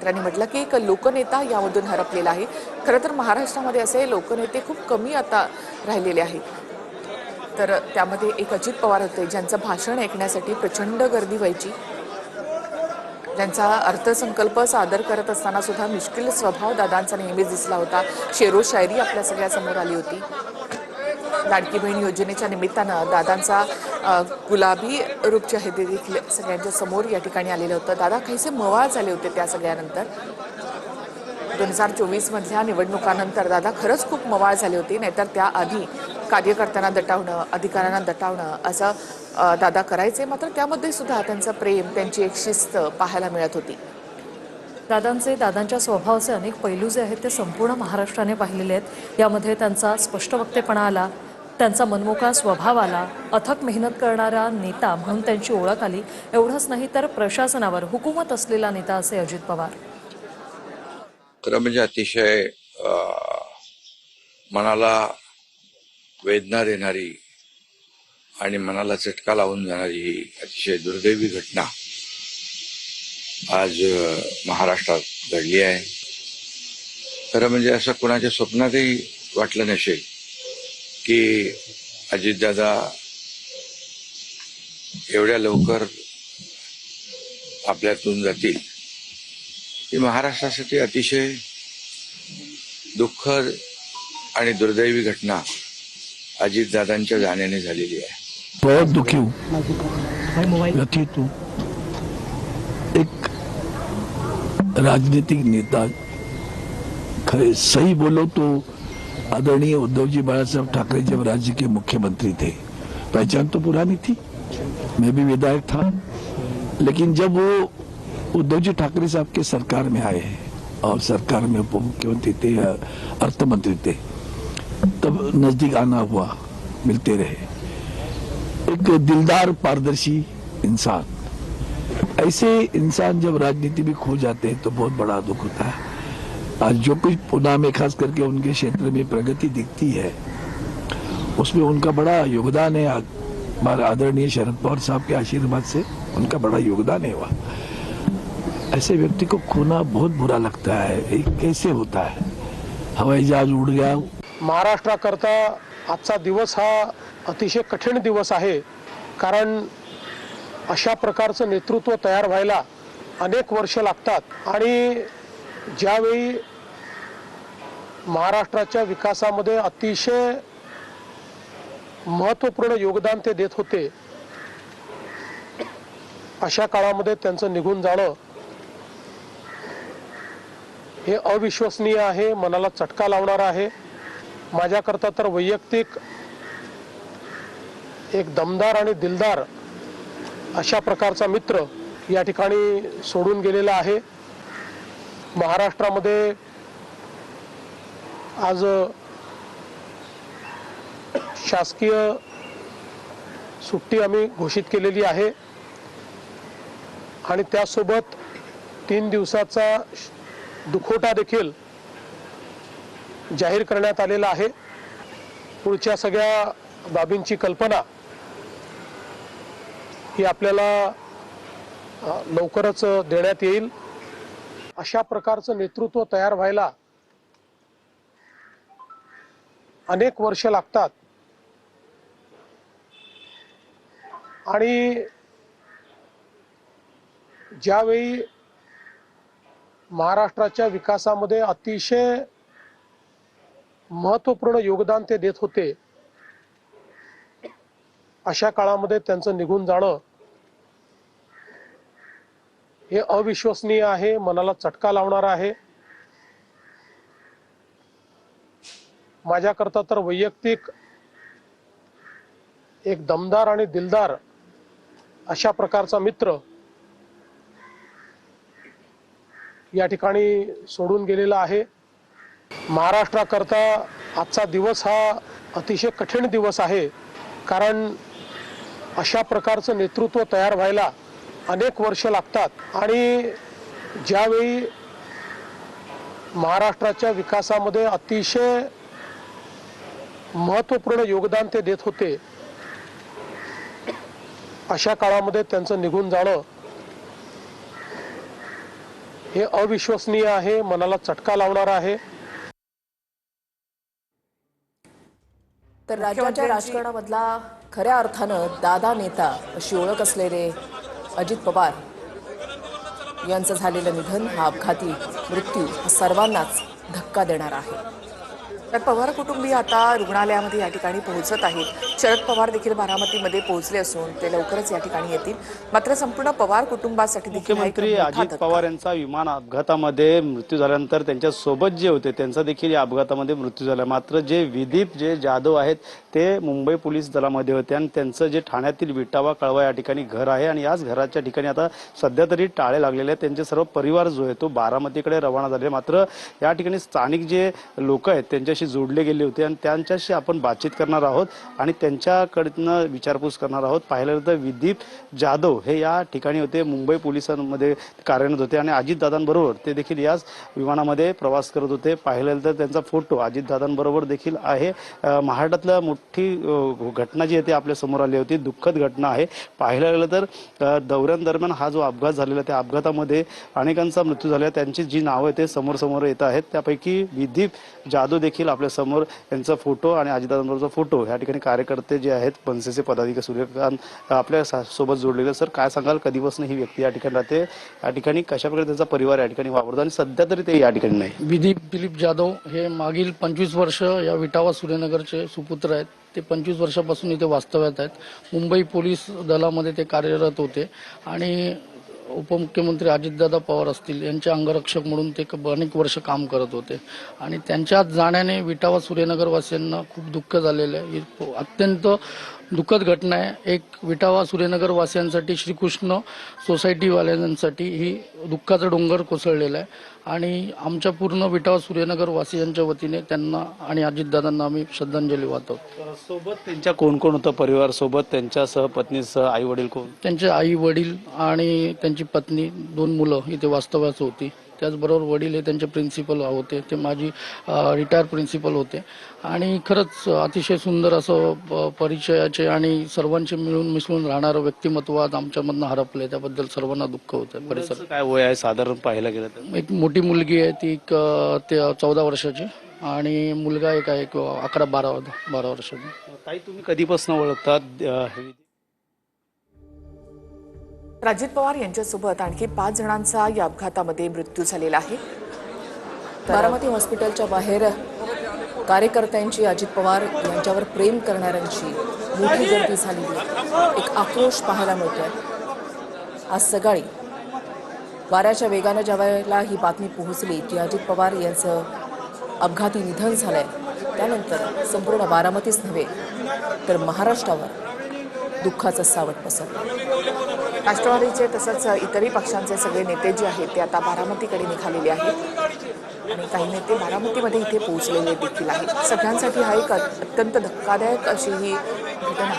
त्यांनी म्हटलं की एक लोकनेता यामधून हरपलेला आहे। खरं तर महाराष्ट्रामध्ये असे लोकनेते खूप कमी आता राहिलेले आहेत। तर त्यामध्ये एक अजित पवार होते ज्यांचं भाषण ऐकण्यासाठी प्रचंड गर्दी व्हायची, ज्यांचा अर्थसंकल्प सादर करत असताना सुद्धा मिश्किल स्वभाव दादांचा नेहमीच दिसला होता। शेरो शायरी आपल्या सगळ्यासमोर आली होती। लाडकी बहीण योजनेच्या निमित्तानं दादांचा गुलाबी रूप जे आहे ते देखील सगळ्यांच्या समोर या ठिकाणी आलेलं होतं। दादा काहीसे मवाळ झाले होते त्या सगळ्यानंतर। 2024 मधल्या निवडणुकानंतर दादा खरंच खूप मवाळ झाले होते, नाहीतर त्याआधी कार्यकर्त्यांना दटावणं, अधिकाऱ्यांना दटावणं असं दादा करायचे। मात्र त्यामध्ये सुद्धा त्यांचं प्रेम, त्यांची एक शिस्त पाहायला मिळत होती। दादांच्या स्वभावाचे अनेक पैलू जे आहेत ते संपूर्ण महाराष्ट्राने पाहिलेले आहेत। यामध्ये त्यांचा स्पष्टवक्तेपणा आला, त्यांचा मनमोकळा स्वभाव आला, अथक मेहनत करणारा नेता म्हणून त्यांची ओळख आली। एवढंच नाही तर प्रशासनावर हुकूमत असलेला नेता असे अजित पवार। खरं म्हणजे अतिशय मनाला वेदना देणारी आणि मनाला चटका लावून जाणारी ही अतिशय दुर्दैवी घटना आज महाराष्ट्रात घडली आहे। खरं म्हणजे असं कोणाच्या स्वप्नातही वाटलं नसेल की अजितदादा एवढ्या लवकर आपल्यातून जातील। ही महाराष्ट्रासाठी अतिशय दुःखद आणि दुर्दैवी घटना अजितदादांच्या जाण्याने झालेली आहे। बहुत दुखी हूँ, व्यथित हूँ। एक राजनीतिक नेता, सही बोलो तो आदरणीय उद्धव जी बाळासाहेब ठाकरे जब राज्य के मुख्यमंत्री थे, पहचान तो पुरानी थी, मैं भी विधायक था, लेकिन जब वो उद्धव जी ठाकरे साहब के सरकार में आए और सरकार में उप मुख्यमंत्री थे, अर्थ मंत्री थे, तब नजदीक आना हुआ, मिलते रहे। एक दिलदार पारदर्शी इंसान, ऐसे इंसान जब राजनीति में खो जाते हैं तो बहुत बड़ा दुख होता है। आज जो कुछ पुणे में खास करके उनके क्षेत्र में प्रगति दिखती है, उसमें उनका बड़ा योगदान है। हमारे आदरणीय शरद पवार साहब के आशीर्वाद से उनका बड़ा योगदान है। वह ऐसे व्यक्ति को खोना बहुत बुरा लगता है। कैसे होता है, हवाई जहाज उड़ गया। महाराष्ट्राकरता आजचा दिवस हा अतिशय कठीण दिवस आहे, कारण अशा प्रकारचं नेतृत्व तयार व्हायला अनेक वर्ष लागतात आणि ज्यावेळी महाराष्ट्राच्या विकासामध्ये अतिशय महत्त्वपूर्ण योगदान ते देत होते, अशा काळामध्ये त्यांचं निघून जाणं हे अविश्वसनीय आहे, मनाला चटका लावणारा आहे। माझ्याकरता तर वैयक्तिक एक दमदार आणि दिलदार अशा प्रकारचा मित्र या ठिकाणी सोडून गेलेला आहे। महाराष्ट्रामध्ये आज शासकीय सुट्टी आम्ही घोषित केलेली आहे आणि त्यासोबत 3 दिवसाचा दुखवटा देखील जाहीर करण्यात आलेला आहे। पुढच्या सगळ्या बाबींची कल्पना ही आपल्याला लवकरच देण्यात येईल। अशा प्रकारचं नेतृत्व तयार व्हायला अनेक वर्ष लागतात आणि ज्यावेळी महाराष्ट्राच्या विकासामध्ये अतिशय महत्त्वपूर्ण योगदान ते देत होते, अशा काळामध्ये त्यांचं निघून जाणं हे अविश्वसनीय आहे, मनाला चटका लावणारा आहे। माझ्याकरता तर वैयक्तिक एक दमदार आणि दिलदार अशा प्रकारचा मित्र या ठिकाणी सोडून गेलेला आहे। महाराष्ट्राकरता आजचा दिवस हा अतिशय कठीण दिवस आहे, कारण अशा प्रकारचं नेतृत्व तयार व्हायला अनेक वर्ष लागतात आणि ज्यावेळी महाराष्ट्राच्या विकासामध्ये अतिशय महत्त्वपूर्ण योगदान ते देत होते, अशा काळामध्ये त्यांचं निघून जाणं हे अविश्वसनीय आहे, मनाला चटका लावणारं आहे. तर राज्याच्या राजकारणामधला खऱ्या अर्थानं दादा नेता अशी ओळख असलेले अजित पवार यांचं झालेलं निधन, हा अपघाती मृत्यू हा सर्वांनाच धक्का देणारा आहे. तर पवार कुटुंबीय आता रुग्णालयामध्ये या ठिकाणी पोहोचत आहेत. शरद पवार देखील बारामतीमध्ये पोहोचले असून ते लवकरच या ठिकाणी येतील. मात्र संपूर्ण पवार कुटुंबासाठी देखील हा एक मुख्यमंत्री मोठा अजित धक्का. पवार यांचा विमान अपघातामध्ये मृत्यू झाल्यानंतर त्यांच्या सोबत जे होते त्यांचा देखील या अपघातामध्ये मृत्यू झाला. मात्र जे विदीप जाधव आहेत ते मुंबई पोलीस दलामध्ये होते आणि त्यांचं जे ठाण्यातील विटावा कळवा या ठिकाणी घर आहे आणि याच घराच्या ठिकाणी आता सध्या तरी टाळे लागलेले आहेत. त्यांचे सर्व परिवार जो आहे तो बारामतीकडे रवाना झाले. मात्र या ठिकाणी स्थानिक जे लोक आहेत त्यांच्याशी जोडले गेले होते आणि त्यांच्याशी आपण बातचीत करणार आहोत आणि त्यांच्याकडनं विचारपूस करणार आहोत. पाहिलं तर विदीप जाधव हे या ठिकाणी होते, मुंबई पोलिसांमध्ये कार्यरत होते आणि अजितदादांबरोबर ते देखील याच विमानामध्ये प्रवास करत होते. पाहिलं तर त्यांचा फोटो अजितदादांबरोबर देखील आहे. महाराष्ट्रातल्या मोठी घटना जी आहे ती आपल्या समोर आली होती, दुःखद घटना आहे. पाहायला गेलं तर दौऱ्यांदरम्यान हा जो अपघात झालेला त्या अपघातामध्ये अनेकांचा मृत्यू झाला. त्यांची जी नावं आहे ते समोर येत आहेत. त्यापैकी विदीप जाधव देखील आपल्या समोर यांचा फोटो आणि अजितदादांबरोबरचा फोटो या ठिकाणी कार्यकर्ते जे आहेत मनसेचे पदाधिकारी सूर्यकांत आपल्या सोबत जोडलेले. सर काय सांगाल, कधीपासून ही व्यक्ती या ठिकाणी राहते, या ठिकाणी कशाप्रकारे त्यांचा परिवार या ठिकाणी वावरतो आणि सध्या तरी ते या ठिकाणी नाही? विदीप दिलीप जाधव हे मागील 25 वर्ष या विटावा सूर्यनगरचे सुपुत्र आहेत. ते 25 वर्षापासून इथे वास्तव्यात आहेत. मुंबई पोलीस दलामध्ये ते कार्यरत होते आणि उपमुख्यमंत्री अजितदादा पवार असतील यांचे अंगरक्षक म्हणून ते अनेक वर्ष काम करत होते आणि त्यांच्या जाण्याने विटावा सूर्यनगर वासियांना खूप दुःख झालेलं आहे. ही अत्यंत दुःखद घटना आहे. एक विटावा सूर्यनगर वासियांसाठी, श्रीकृष्ण सोसायटीवाल्यांसाठी ही दुःखाचा डोंगर कोसळलेला आहे आणि आमच्या पूर्ण विटावा सूर्यनगर वासियांच्या वतीने त्यांना आणि अजितदादांना आम्ही श्रद्धांजली वाहतो. सोबत त्यांच्या कोण कोण होतं परिवार सोबत, त्यांच्यासह पत्नीसह, आई वडील कोण? त्यांचे आई वडील आणि त्यांची पत्नी, 2 मुलं इथे वास्तव्यास होती. त्याचबरोबर वडील हे त्यांचे प्रिन्सिपल होते, ते माझी रिटायर प्रिन्सिपल होते आणि खरंच अतिशय सुंदर असं परिचयाचे आणि सर्वांचे मिळून मिसळून राहणारं व्यक्तिमत्व आज आमच्यामधनं हरपले. त्याबद्दल सर्वांना दुःख होतं. परिसर काय वय आहे साधारण पाहायला गेलं तर? एक मोठी मुलगी आहे ती 14 वर्षाची आणि मुलगा एक आहे 11-12 वर्षाचा. ताई, तुम्ही कधीपासून ओळखतात? अजित पवार यांच्यासोबत आणखी 5 जणांचा या अपघातामध्ये मृत्यू झालेला आहे. बारामती हॉस्पिटलच्या बाहेर कार्यकर्त्यांची, अजित पवार यांच्यावर प्रेम करणाऱ्यांची मोठी गर्दी झालेली आहे. एक आक्रोश पाहायला मिळतोय. आज सकाळी वाऱ्याच्या वेगानं ज्यावेळेला ही बातमी पोहोचली की अजित पवार यांचं अपघाती निधन झालंय, त्यानंतर संपूर्ण बारामतीच नव्हे तर महाराष्ट्रावर दुःखाचं सावट पसरलं. राष्ट्रवादीचे तसंच इतरही पक्षांचे सगळे नेते जे आहेत ते आता बारामतीकडे निघालेले आहेत आणि काही नेते बारामतीमध्ये इथे पोहोचलेले देखील आहेत. सगळ्यांसाठी हा एक अत्यंत धक्कादायक अशी ही घटना.